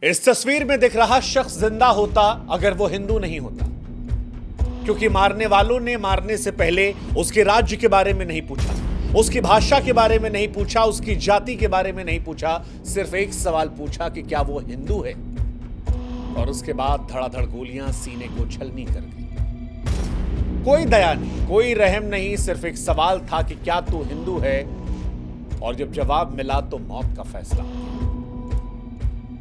इस तस्वीर में दिख रहा शख्स जिंदा होता अगर वो हिंदू नहीं होता, क्योंकि मारने वालों ने मारने से पहले उसके राज्य के बारे में नहीं पूछा, उसकी भाषा के बारे में नहीं पूछा, उसकी जाति के बारे में नहीं पूछा। सिर्फ एक सवाल पूछा कि क्या वो हिंदू है, और उसके बाद धड़ाधड़ गोलियां सीने को छलनी कर गई। कोई दया नहीं, कोई रहम नहीं, सिर्फ एक सवाल था कि क्या तू हिंदू है, और जब जवाब मिला तो मौत का फैसला हो गया।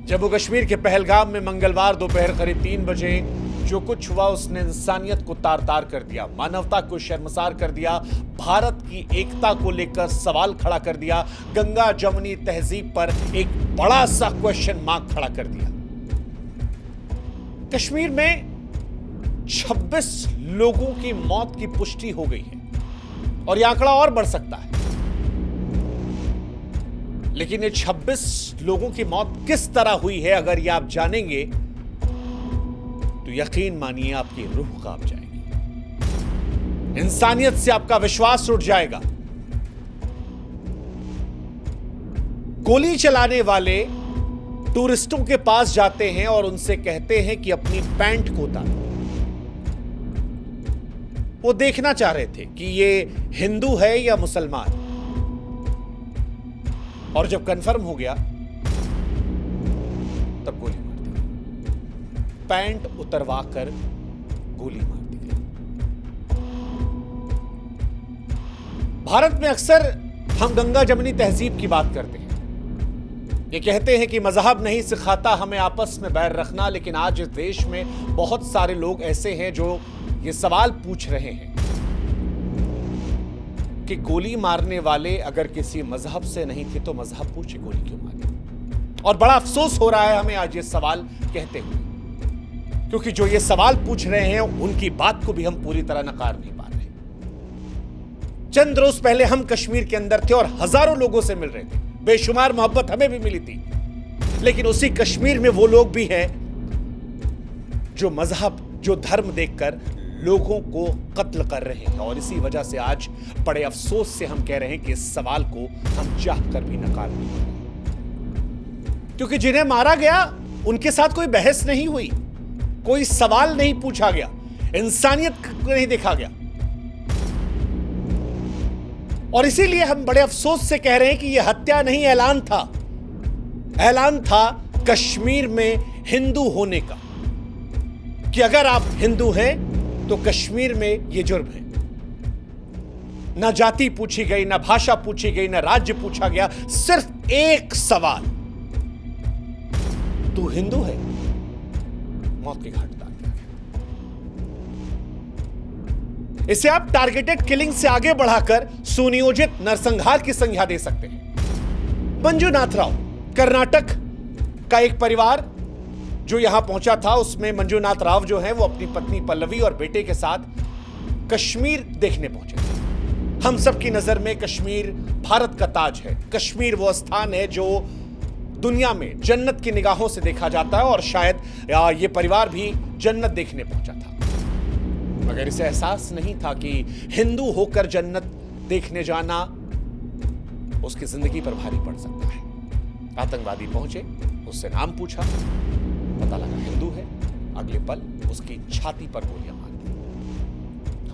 जम्मू कश्मीर के पहलगाम में मंगलवार दोपहर करीब 3 बजे जो कुछ हुआ उसने इंसानियत को तार तार कर दिया, मानवता को शर्मसार कर दिया, भारत की एकता को लेकर सवाल खड़ा कर दिया, गंगा जमुनी तहजीब पर एक बड़ा सा क्वेश्चन मार्क खड़ा कर दिया। कश्मीर में 26 लोगों की मौत की पुष्टि हो गई है और यह आंकड़ा और बढ़ सकता है, लेकिन ये 26 लोगों की मौत किस तरह हुई है अगर ये आप जानेंगे तो यकीन मानिए आपकी रूह कांप जाएगी, इंसानियत से आपका विश्वास उठ जाएगा। गोली चलाने वाले टूरिस्टों के पास जाते हैं और उनसे कहते हैं कि अपनी पैंट को उतारो। वो देखना चाह रहे थे कि ये हिंदू है या मुसलमान, और जब कंफर्म हो गया तब गोली मार दी गई, पैंट उतरवाकर गोली मार दी गई। भारत में अक्सर हम गंगा जमुनी तहजीब की बात करते हैं, ये कहते हैं कि मजहब नहीं सिखाता हमें आपस में बैर रखना, लेकिन आज इस देश में बहुत सारे लोग ऐसे हैं जो ये सवाल पूछ रहे हैं कि गोली मारने वाले अगर किसी मजहब से नहीं थे तो मजहब पूछे गोली क्यों मारी। और बड़ा अफसोस हो रहा है हमें आज ये सवाल कहते हुए, क्योंकि जो ये सवाल पूछ रहे हैं उनकी बात को भी हम पूरी तरह नकार नहीं पा रहे। चंद रोज पहले हम कश्मीर के अंदर थे और हजारों लोगों से मिल रहे थे, बेशुमार मोहब्बत हमें भी मिली थी, लेकिन उसी कश्मीर में वो लोग भी हैं जो मजहब, जो धर्म देखकर लोगों को कत्ल कर रहे हैं। और इसी वजह से आज बड़े अफसोस से हम कह रहे हैं कि इस सवाल को हम चाहकर भी नकार नहीं पा रहे, क्योंकि जिन्हें मारा गया उनके साथ कोई बहस नहीं हुई, कोई सवाल नहीं पूछा गया, इंसानियत को नहीं देखा गया। और इसीलिए हम बड़े अफसोस से कह रहे हैं कि यह हत्या नहीं, ऐलान था, ऐलान था कश्मीर में हिंदू होने का, कि अगर आप हिंदू हैं तो कश्मीर में यह जुर्म है। ना जाति पूछी गई, ना भाषा पूछी गई, ना राज्य पूछा गया, सिर्फ एक सवाल, तू हिंदू है, मौत के घाट उतार दिया गया। इसे आप टारगेटेड किलिंग से आगे बढ़ाकर सुनियोजित नरसंहार की संज्ञा दे सकते हैं। मंजुनाथ राव, कर्नाटक का एक परिवार जो यहां पहुंचा था, उसमें मंजुनाथ राव जो हैं वो अपनी पत्नी पल्लवी और बेटे के साथ कश्मीर देखने पहुंचे थे। हम सबकी नजर में कश्मीर भारत का ताज है, कश्मीर वो स्थान है जो दुनिया में जन्नत की निगाहों से देखा जाता है, और शायद ये परिवार भी जन्नत देखने पहुंचा था, मगर इसे एहसास नहीं था कि हिंदू होकर जन्नत देखने जाना उसकी जिंदगी पर भारी पड़ सकता है। आतंकवादी पहुंचे, उससे नाम पूछा, पता लगा हिंदू है, अगले पल उसकी छाती पर गोलियां मार दी।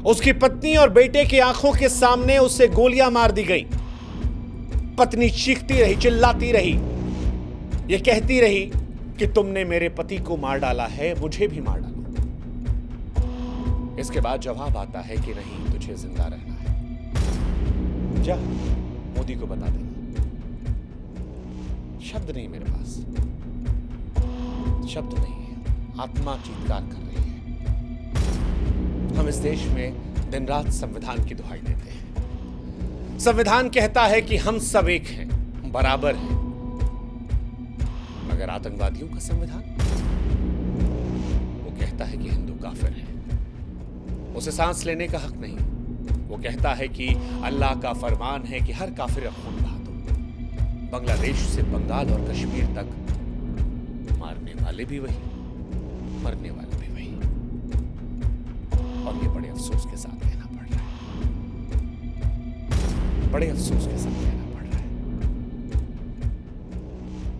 उसकी पत्नी और बेटे की आंखों के सामने उसे गोलियां मार दी गई। पत्नी चीखती रही, चिल्लाती रही, ये कहती रही कि तुमने मेरे पति को मार डाला है, मुझे भी मार डालो। इसके बाद जवाब आता है कि नहीं, तुझे जिंदा रहना है, जा मोदी को बता देना। शब्द नहीं मेरे पास, शब्द नहीं है, आत्मा चीत्कार कर रही है। हम इस देश में दिन रात संविधान की दुहाई देते हैं। संविधान कहता है कि हम सब एक हैं, बराबर हैं, मगर आतंकवादियों का संविधान, वो कहता है कि हिंदू काफिर है, उसे सांस लेने का हक नहीं। वो कहता है कि अल्लाह का फरमान है कि हर काफिर का खून बहा दो। बांग्लादेश से बंगाल और कश्मीर तक मारने वाले भी वही, मरने वाले भी वही, और ये बड़े अफसोस के साथ कहना पड़ रहा है, बड़े अफसोस के साथ।